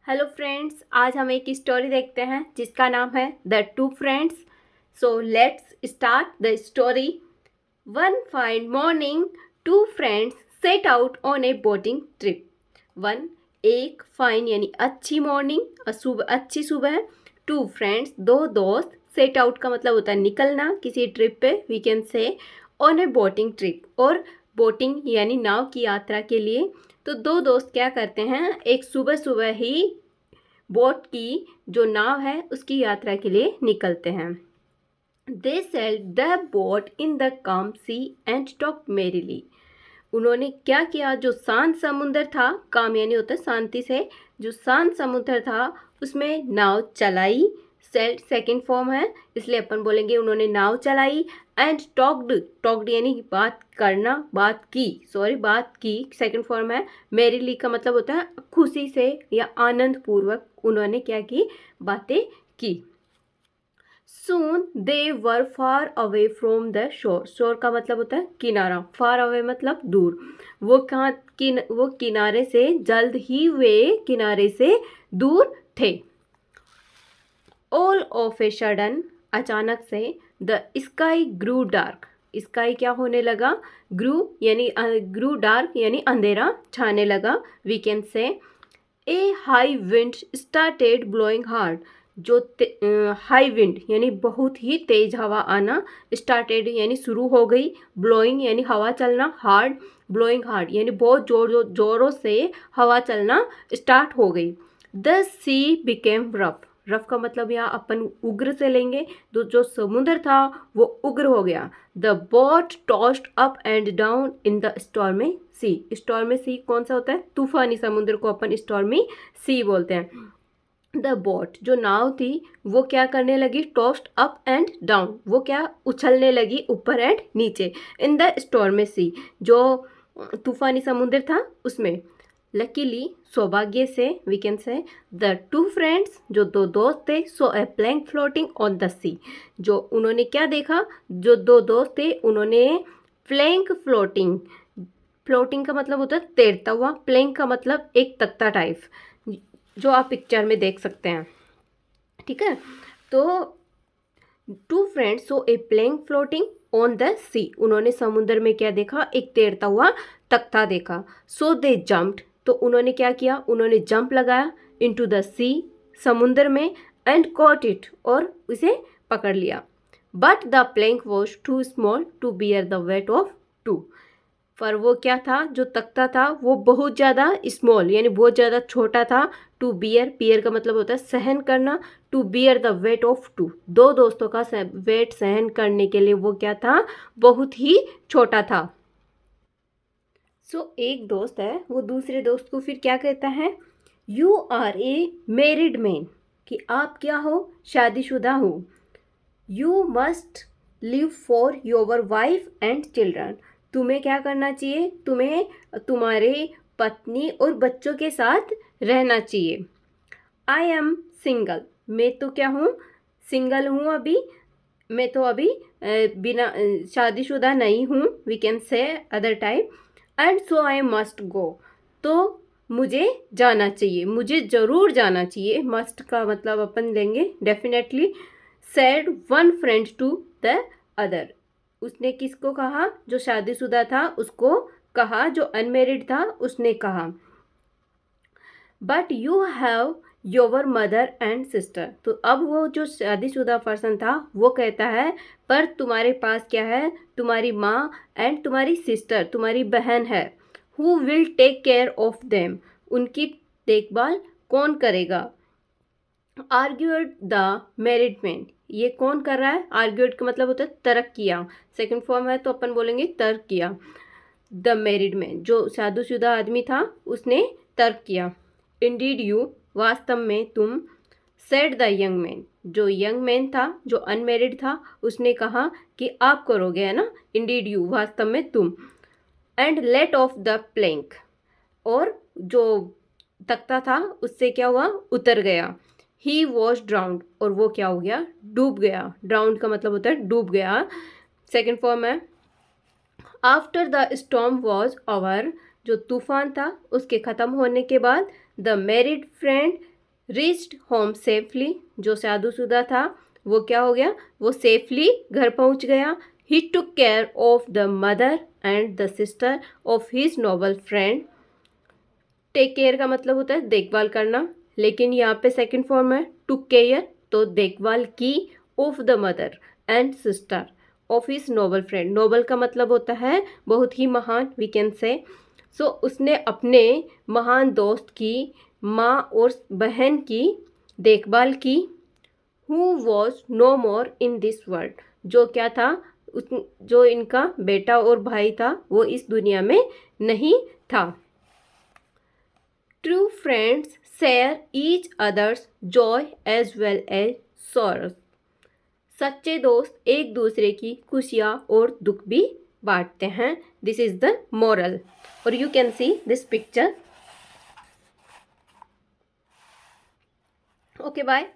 Hello friends, आज हम एक स्टोरी देखते हैं जिसका नाम है the two friends. So let's start the story. One fine morning two friends set out on a boating trip. One एक फाइन यानी अच्छी मॉर्निंग, अच्छी सुबह। टू फ्रेंड्स दो दोस्त, सेट आउट का मतलब होता है निकलना किसी ट्रिप पे, we can say on a boating trip, और बोटिंग यानी नाव की यात्रा के लिए। तो दो दोस्त क्या करते हैं, एक सुबह सुबह ही बोट की जो नाव है उसकी यात्रा के लिए निकलते हैं। They sailed the boat in the calm sea and talk merrily. उन्होंने क्या किया, जो शांत समुद्र था, काम यानी होता है शांति से, जो शांत समुद्र था उसमें नाव चलाई। सेल्ड सेकंड फॉर्म है, इसलिए अपन बोलेंगे उन्होंने नाव चलाई। एंड टॉक्ड, टॉक्ड यानी बात करना, बात की सेकंड फॉर्म है। मेरीली का मतलब होता है खुशी से या आनंद पूर्वक उन्होंने क्या की, बातें की। Soon they were far away from the shore. Shore का मतलब होता है किनारा, far away मतलब दूर। वो किनारे से, जल्द ही वे किनारे से दूर थे। All of a sudden, अचानक से, the sky grew dark. Sky क्या होने लगा, ग्रू डार्क यानी अंधेरा छाने लगा। We can say a high wind started blowing hard. जो हाई विंड यानी बहुत ही तेज हवा आना, स्टार्टेड यानी शुरू हो गई, ब्लोइंग यानी हवा चलना, हार्ड ब्लोइंग हार्ड यानी बहुत जोरों से हवा चलना स्टार्ट हो गई। The C became rough. Rough का मतलब यहाँ अपन उग्र से लेंगे, तो जो समुद्र था वो उग्र हो गया। The boat tossed up and down in the stormy sea. Stormy sea कौन सा होता है, तूफानी समुद्र को अपन स्टॉर्मी सी बोलते हैं। द बोट जो नाव थी वो क्या करने लगी, टॉस्ड अप एंड डाउन, वो क्या उछलने लगी ऊपर एंड नीचे, इन द स्टॉर्मी सी, जो तूफानी समुद्र था उसमें। लकीली सौभाग्य से, we can say, the two friends जो दो दोस्त थे, saw a plank floating on the sea. जो उन्होंने क्या देखा, जो दो दोस्त थे उन्होंने प्लैंक फ्लोटिंग, फ्लोटिंग का मतलब होता है तैरता हुआ, प्लैंक का मतलब एक तख्ता टाइप, जो आप पिक्चर में देख सकते हैं। ठीक है, तो two friends saw a plank floating on the sea, उन्होंने समुद्र में क्या देखा, एक तैरता हुआ तख्ता देखा। सो दे जम्प्ड, तो उन्होंने क्या किया, उन्होंने जंप लगाया इनटू द सी, समुद्र में, एंड कॉट इट, और उसे पकड़ लिया। But the plank was too small to bear the weight of two. पर वो क्या था, जो तख्ता था वो बहुत ज़्यादा स्मॉल यानी बहुत ज़्यादा छोटा था। टू बियर, बियर का मतलब होता है सहन करना, to bear the weight of two, दो दोस्तों का वेट सहन करने के लिए वो क्या था, बहुत ही छोटा था। एक दोस्त है वो दूसरे दोस्त को फिर क्या कहता है, you are a married man, कि आप क्या हो, शादीशुदा हो। You must live for your wife and children, तुम्हें क्या करना चाहिए, तुम्हें तुम्हारे पत्नी और बच्चों के साथ रहना चाहिए। आई एम सिंगल, मैं तो क्या हूँ, सिंगल हूँ अभी, मैं तो अभी बिना शादीशुदा नहीं हूँ, we can say other time. And so I must go, तो मुझे जाना चाहिए, मुझे ज़रूर जाना चाहिए। मस्ट का मतलब अपन लेंगे definitely. Said one friend to the other, उसने किसको कहा, जो शादीशुदा था उसको कहा, जो अनमेरिड था उसने कहा। But you have your mother and sister, तो अब वो जो शादीशुदा पर्सन था वो कहता है, पर तुम्हारे पास क्या है, तुम्हारी माँ एंड तुम्हारी सिस्टर, तुम्हारी बहन है। Who will take care of them, उनकी देखभाल कौन करेगा। आर्ग्यूड द मैरिड मैन, ये कौन कर रहा है, आर्ग्यूड का मतलब होता है तर्क किया, सेकंड फॉर्म है तो अपन बोलेंगे तर्क किया। द मैरिड मैन जो शादीशुदा आदमी था उसने तर्क किया। इंडीड यू, वास्तव में तुम। सेड द यंग मैन, जो यंग मैन था जो अनमेरिड था उसने कहा कि आप करोगे, है ना, इंडीड यू वास्तव में तुम। And let of the plank, और जो तख्ता था उससे क्या हुआ, उतर गया। ही वॉज ड्राउंड, और वो क्या हो गया, डूब गया। ड्राउंड का मतलब होता है डूब गया, सेकेंड फॉर्म है। After the storm was over, जो तूफान था उसके ख़त्म होने के बाद, the married friend reached home safely, जो शादीशुदा था वो क्या हो गया, वो सेफली घर पहुंच गया। He took care of the mother and the sister of his noble friend. Take care का मतलब होता है देखभाल करना, लेकिन यहाँ पे सेकंड फॉर्म है टुक केयर, तो देखभाल की of the mother and sister of his noble friend. Noble का मतलब होता है बहुत ही महान, वी कैन से। सो उसने अपने महान दोस्त की माँ और बहन की देखभाल की। Who was no more in this world, जो क्या था, जो इनका बेटा और भाई था वो इस दुनिया में नहीं था। True friends share each others joy as well as sorrows. सच्चे दोस्त एक दूसरे की खुशियाँ और दुख भी बांटते हैं। दिस इज द मोरल, और you can see this picture. Okay bye.